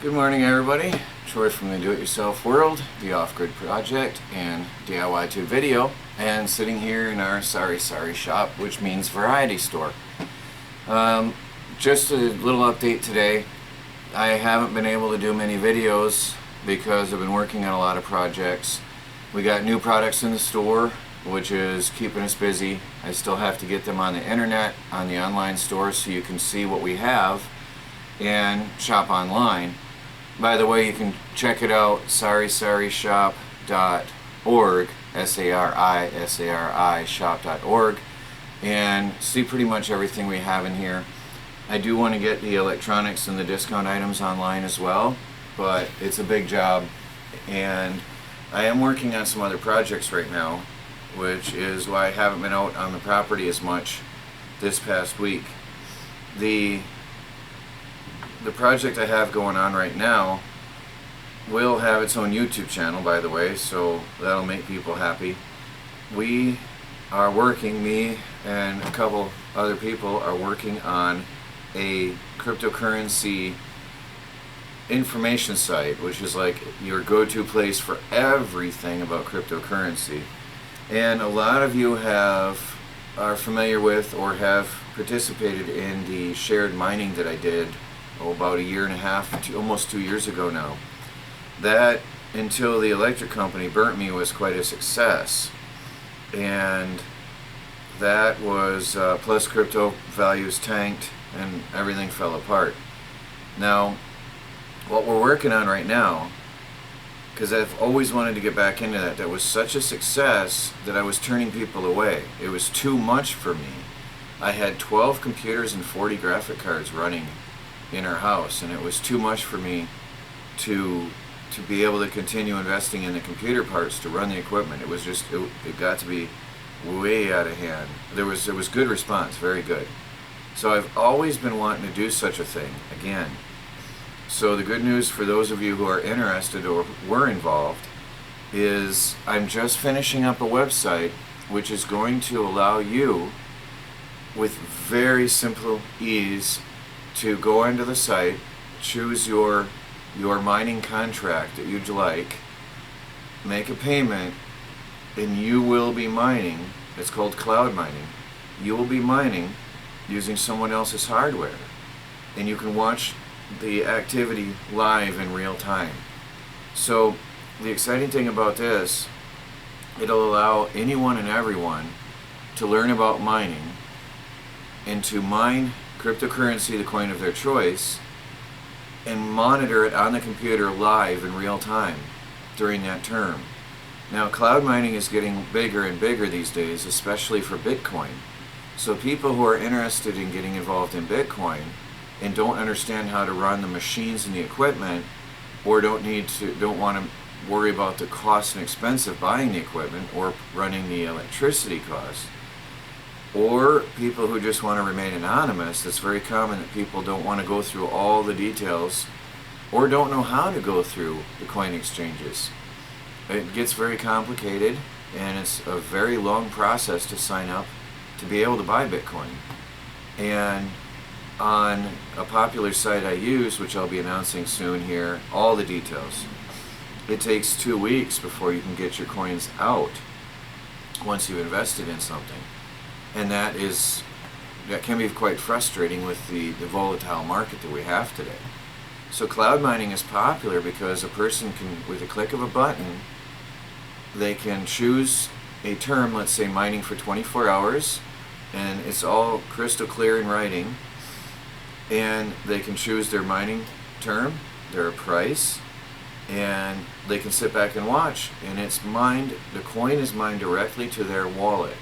Good morning, everybody. Troy from the Do-It-Yourself World, the Off-Grid Project, and DIY Tube Video, and sitting here in our sorry shop, which means variety store. Just a little update today. I haven't been able to do many videos because I've been working on a lot of projects. We got new products in the store, which is keeping us busy. I still have to get them on the internet, on the online store, so you can see what we have and shop online. By the way, you can check it out, sarisarishop.org, S-A-R-I shop.org, and see pretty much everything we have in here. I do want to get the electronics and the discount items online as well, but it's a big job, and I am working on some other projects right now, which is why I haven't been out on the property as much this past week. The project I have going on right now will have its own YouTube channel, by the way, so that'll make people happy. We are working, me and a couple other people are working on a cryptocurrency information site, which is like your go-to place for everything about cryptocurrency. And a lot of you are familiar with or have participated in the shared mining that I did about a year and a half, almost 2 years ago now. That, until the electric company burnt me, was quite a success. And that was, plus crypto values tanked and everything fell apart. Now, what we're working on right now, because I've always wanted to get back into that was such a success that I was turning people away. It was too much for me. I had 12 computers and 40 graphic cards running in our house, and it was too much for me to be able to continue investing in the computer parts to run the equipment. It was just, it got to be way out of hand. There was good response, very good. So I've always been wanting to do such a thing again. So the good news for those of you who are interested or were involved is I'm just finishing up a website which is going to allow you with very simple ease to go into the site, choose your mining contract that you'd like, make a payment, and you will be mining. It's called cloud mining. You will be mining using someone else's hardware, and you can watch the activity live in real time. So the exciting thing about this, it'll allow anyone and everyone to learn about mining and to mine cryptocurrency, the coin of their choice, and monitor it on the computer live in real time during that term. Now, cloud mining is getting bigger and bigger these days, especially for Bitcoin. So people who are interested in getting involved in Bitcoin and don't understand how to run the machines and the equipment, or don't want to worry about the cost and expense of buying the equipment or running the electricity costs, or people who just want to remain anonymous. It's very common that people don't want to go through all the details or don't know how to go through the coin exchanges. It gets very complicated, and it's a very long process to sign up to be able to buy Bitcoin. And on a popular site I use, which I'll be announcing soon here, all the details. It takes 2 weeks before you can get your coins out once you've invested in something. And that can be quite frustrating with the volatile market that we have today. So cloud mining is popular because a person can, with a click of a button, they can choose a term, let's say mining for 24 hours, and it's all crystal clear in writing, and they can choose their mining term, their price, and they can sit back and watch, and it's mined, the coin is mined directly to their wallet.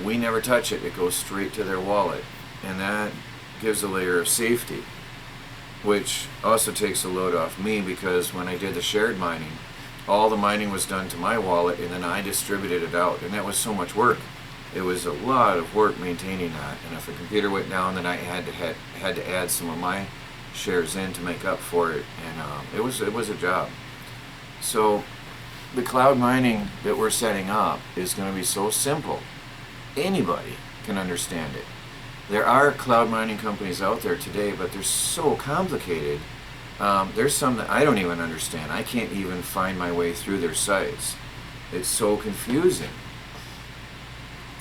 We never touch it, it goes straight to their wallet, and that gives a layer of safety, which also takes a load off me, because when I did the shared mining, all the mining was done to my wallet and then I distributed it out, and that was so much work. It was a lot of work maintaining that, and if a computer went down, then I had to add some of my shares in to make up for it, and it was a job. So the cloud mining that we're setting up is going to be so simple. Anybody can understand it. There are cloud mining companies out there today, but they're so complicated There's some that I don't even understand. I can't even find my way through their sites. It's so confusing.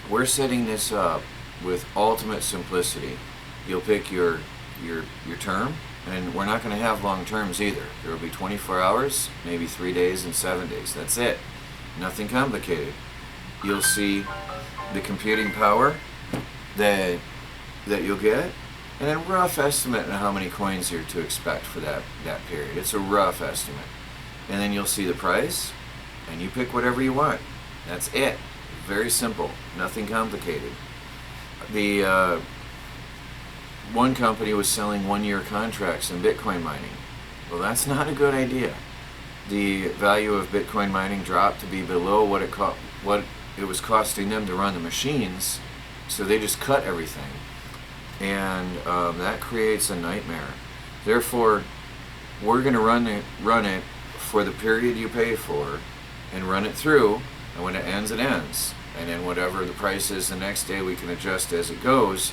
We're setting this up with ultimate simplicity. You'll pick your term, and we're not going to have long terms either. There will be 24 hours, maybe 3 days and 7 days. That's it. Nothing complicated. You'll see the computing power that you'll get, and a rough estimate on how many coins you're to expect for that period. It's a rough estimate. And then you'll see the price, and you pick whatever you want. That's it. Very simple. Nothing complicated. The one company was selling 1-year contracts in Bitcoin mining. Well, that's not a good idea. The value of Bitcoin mining dropped to be below what it was costing them to run the machines, so they just cut everything, and that creates a nightmare. Therefore, we're going to run it for the period you pay for, and run it through, and when it ends, it ends. And then whatever the price is the next day, we can adjust as it goes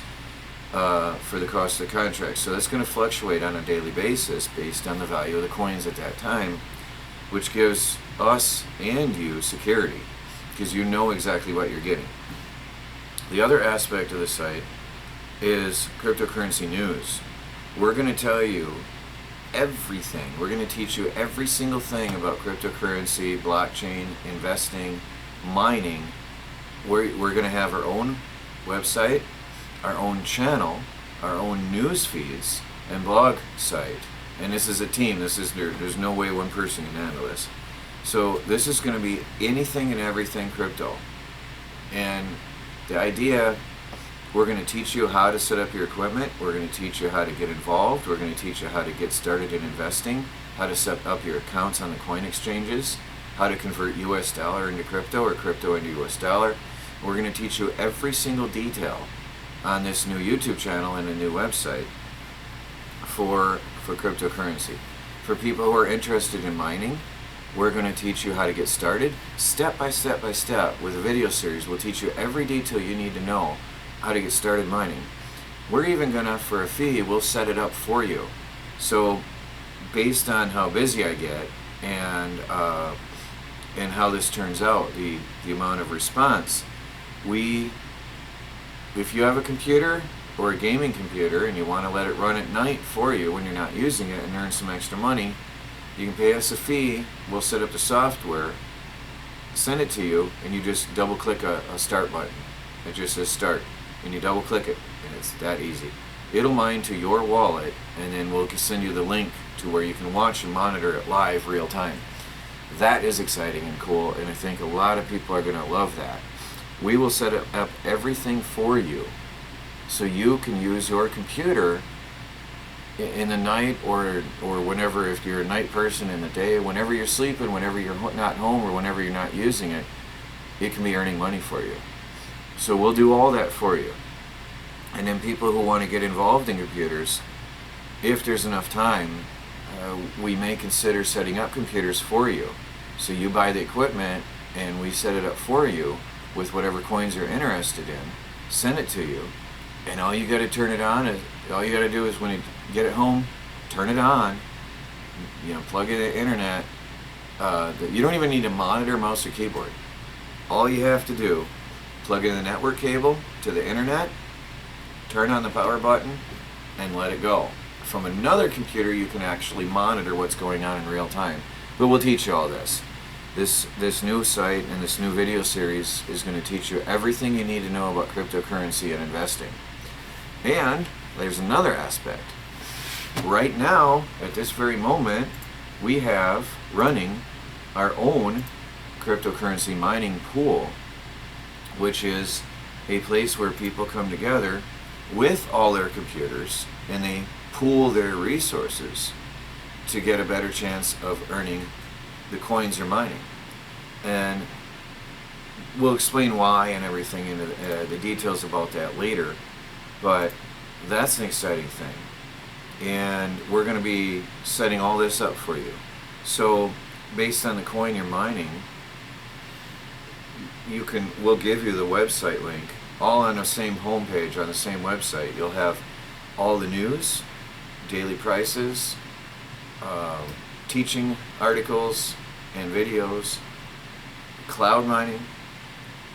for the cost of the contract. So that's going to fluctuate on a daily basis based on the value of the coins at that time, which gives us and you security, because you know exactly what you're getting. The other aspect of the site is cryptocurrency news. We're going to tell you everything. We're going to teach you every single thing about cryptocurrency, blockchain, investing, mining. We're going to have our own website, our own channel, our own news feeds, and blog site. And this is a team. There's no way one person can handle this. So this is going to be anything and everything crypto. And the idea, we're going to teach you how to set up your equipment. We're going to teach you how to get involved. We're going to teach you how to get started in investing, how to set up your accounts on the coin exchanges, how to convert US dollar into crypto or crypto into US dollar. We're going to teach you every single detail on this new YouTube channel and a new website for cryptocurrency. For people who are interested in mining, we're going to teach you how to get started step by step by step with a video series. We'll teach you every detail you need to know how to get started mining. We're even going to, for a fee, we'll set it up for you. So based on how busy I get and how this turns out, the amount of response, if you have a computer or a gaming computer and you want to let it run at night for you when you're not using it and earn some extra money, you can pay us a fee. We'll set up the software, send it to you, and you just double click a start button. It just says start, and you double click it, and it's that easy. It'll mine to your wallet, and then we'll send you the link to where you can watch and monitor it live real time. That is exciting and cool, and I think a lot of people are going to love that. We will set up everything for you so you can use your computer in the night or whenever, if you're a night person, in the day, whenever you're sleeping, whenever you're not home, or whenever you're not using it, it can be earning money for you. So we'll do all that for you. And then people who want to get involved in computers, if there's enough time, we may consider setting up computers for you. So you buy the equipment and we set it up for you with whatever coins you're interested in, send it to you, and all you got to turn it on, all you got to do is when you get it home, turn it on, plug in the internet. You don't even need to monitor, mouse, or keyboard. All you have to do, plug in the network cable to the internet, turn on the power button, and let it go. From another computer, you can actually monitor what's going on in real time. But we'll teach you all this. This new site and this new video series is going to teach you everything you need to know about cryptocurrency and investing. And there's another aspect. Right now, at this very moment, we have running our own cryptocurrency mining pool, which is a place where people come together with all their computers and they pool their resources to get a better chance of earning the coins you're mining. And we'll explain why and everything in the details about that later, but that's an exciting thing. And we're going to be setting all this up for you. So based on the coin you're mining, we'll give you the website link, all on the same homepage on the same website. You'll have all the news, daily prices, teaching articles and videos, cloud mining,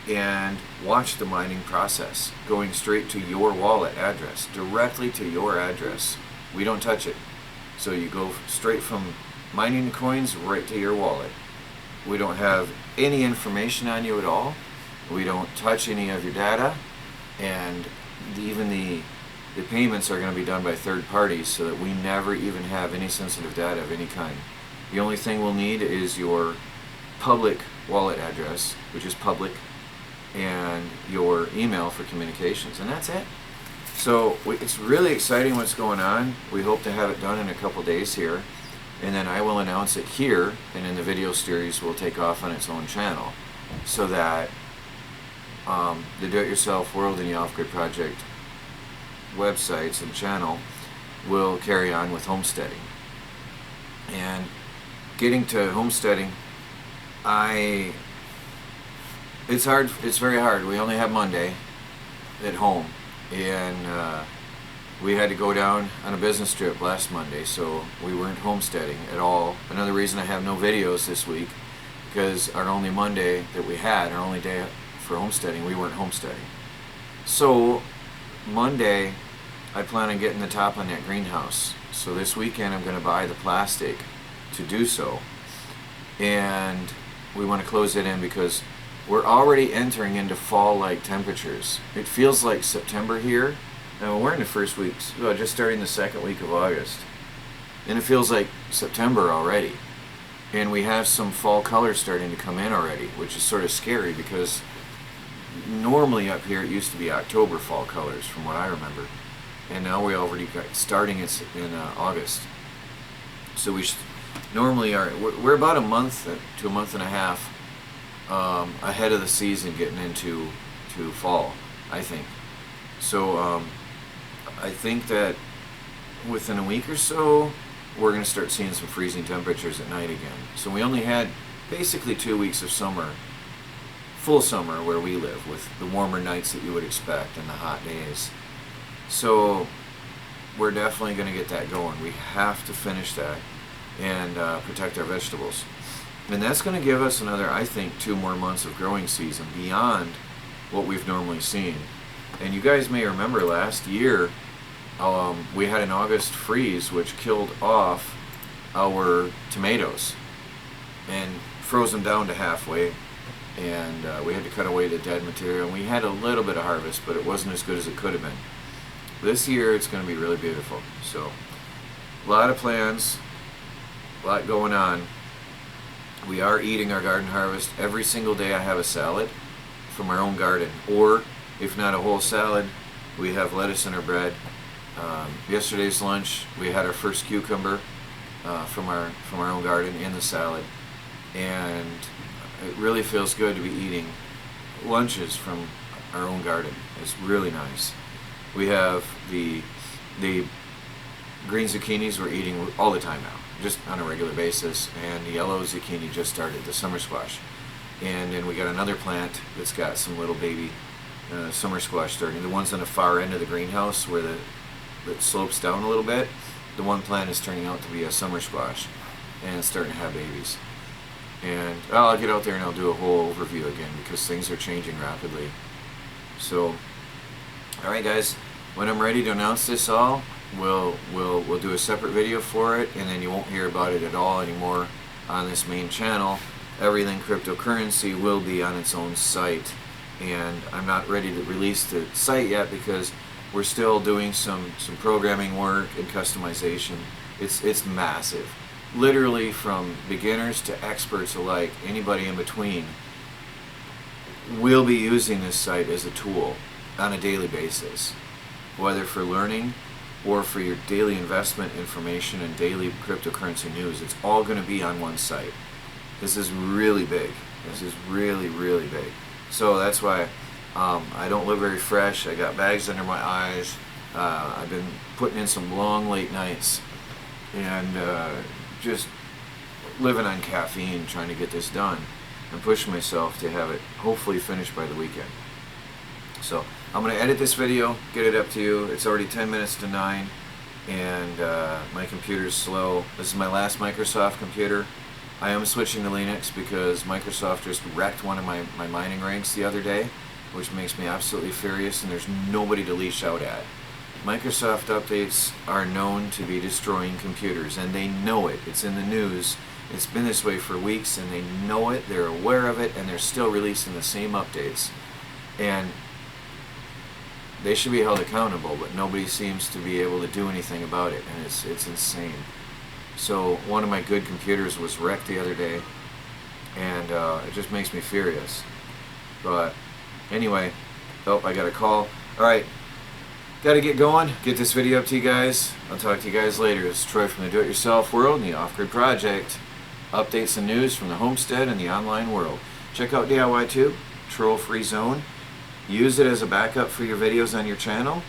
and watch the mining process going straight to your wallet address, directly to your address. We don't touch it. So you go straight from mining the coins right to your wallet. We don't have any information on you at all. We don't touch any of your data, and even the payments are going to be done by third parties, so that we never even have any sensitive data of any kind. The only thing we'll need is your public wallet address, which is public, and your email for communications, and that's it. So it's really exciting what's going on. We hope to have it done in a couple days here, and then I will announce it here, and then the video series will take off on its own channel, so that the Do-It-Yourself World and the Off-Grid Project websites and channel will carry on with homesteading. And getting to homesteading, it's hard. It's very hard. We only have Monday at home, and we had to go down on a business trip last Monday, so we weren't homesteading at all. Another reason I have no videos this week, because our only Monday that we had, our only day for homesteading, we weren't homesteading. So Monday, I plan on getting the top on that greenhouse. So this weekend I'm going to buy the plastic to do so, and we want to close it in because we're already entering into fall-like temperatures. It feels like September here. Now we're in the first weeks, just starting the second week of August, and it feels like September already. And we have some fall colors starting to come in already, which is sort of scary, because normally up here it used to be October fall colors from what I remember, and now we already got starting in August. So we normally we're about a month to a month and a half ahead of the season getting into fall, I think. So I think that within a week or so we're going to start seeing some freezing temperatures at night again. So we only had basically 2 weeks of summer, full summer where we live, with the warmer nights that you would expect and the hot days. So we're definitely going to get that going. We have to finish that and protect our vegetables. And that's going to give us another, I think, 2 more months of growing season beyond what we've normally seen. And you guys may remember last year we had an August freeze which killed off our tomatoes and froze them down to halfway, and we had to cut away the dead material. We had a little bit of harvest, but it wasn't as good as it could have been. This year it's going to be really beautiful. So a lot of plans, a lot going on. We are eating our garden harvest. Every single day I have a salad from our own garden, or if not a whole salad, we have lettuce in our bread. Yesterday's lunch we had our first cucumber from our own garden in the salad, and it really feels good to be eating lunches from our own garden. It's really nice. We have the green zucchinis we're eating all the time now, just on a regular basis, and the yellow zucchini just started, the summer squash. And then we got another plant that's got some little baby summer squash starting. The ones on the far end of the greenhouse where it slopes down a little bit, the one plant is turning out to be a summer squash, and it's starting to have babies. And I'll get out there and I'll do a whole overview again, because things are changing rapidly. So, alright guys, when I'm ready to announce this all, we'll do a separate video for it, and then you won't hear about it at all anymore on this main channel. Everything cryptocurrency will be on its own site, and I'm not ready to release the site yet because we're still doing some programming work and customization. It's massive. Literally from beginners to experts alike, anybody in between will be using this site as a tool on a daily basis, whether for learning or for your daily investment information and daily cryptocurrency news. It's all going to be on one site. This is really big. This is really, really big. So that's why I don't look very fresh. I got bags under my eyes. I've been putting in some long late nights and just living on caffeine trying to get this done and pushing myself to have it hopefully finished by the weekend. So I'm going to edit this video, get it up to you. It's already 10 minutes to 9, and my computer's slow. This is my last Microsoft computer. I am switching to Linux because Microsoft just wrecked one of my mining rigs the other day, which makes me absolutely furious, and there's nobody to leash out at. Microsoft updates are known to be destroying computers, and they know it. It's in the news. It's been this way for weeks, and they know it, they're aware of it, and they're still releasing the same updates. And they should be held accountable, but nobody seems to be able to do anything about it, and it's insane. So one of my good computers was wrecked the other day, and it just makes me furious. But anyway, oh, I got a call. Alright, gotta get going, get this video up to you guys. I'll talk to you guys later. It's Troy from the Do-It-Yourself World and the Off-Grid Project. Updates and news from the homestead and the online world. Check out DIY2, troll-free zone. Use it as a backup for your videos on your channel.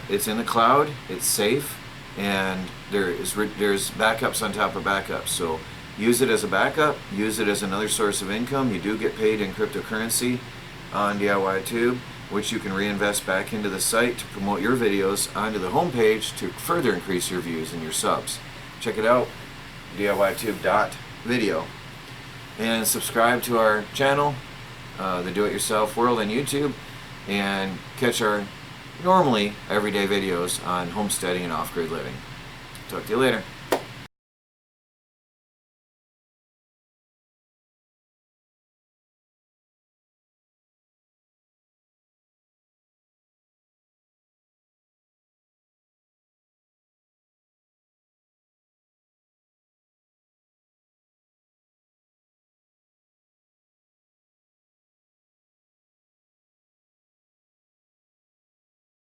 It's in the cloud, it's safe, and there's backups on top of backups. So use it as a backup, use it as another source of income. You do get paid in cryptocurrency on DIY2, which you can reinvest back into the site to promote your videos onto the homepage to further increase your views and your subs. Check it out, DIYtube.video. And subscribe to our channel, the Do-It-Yourself World on YouTube, and catch our normally everyday videos on homesteading and off-grid living. Talk to you later.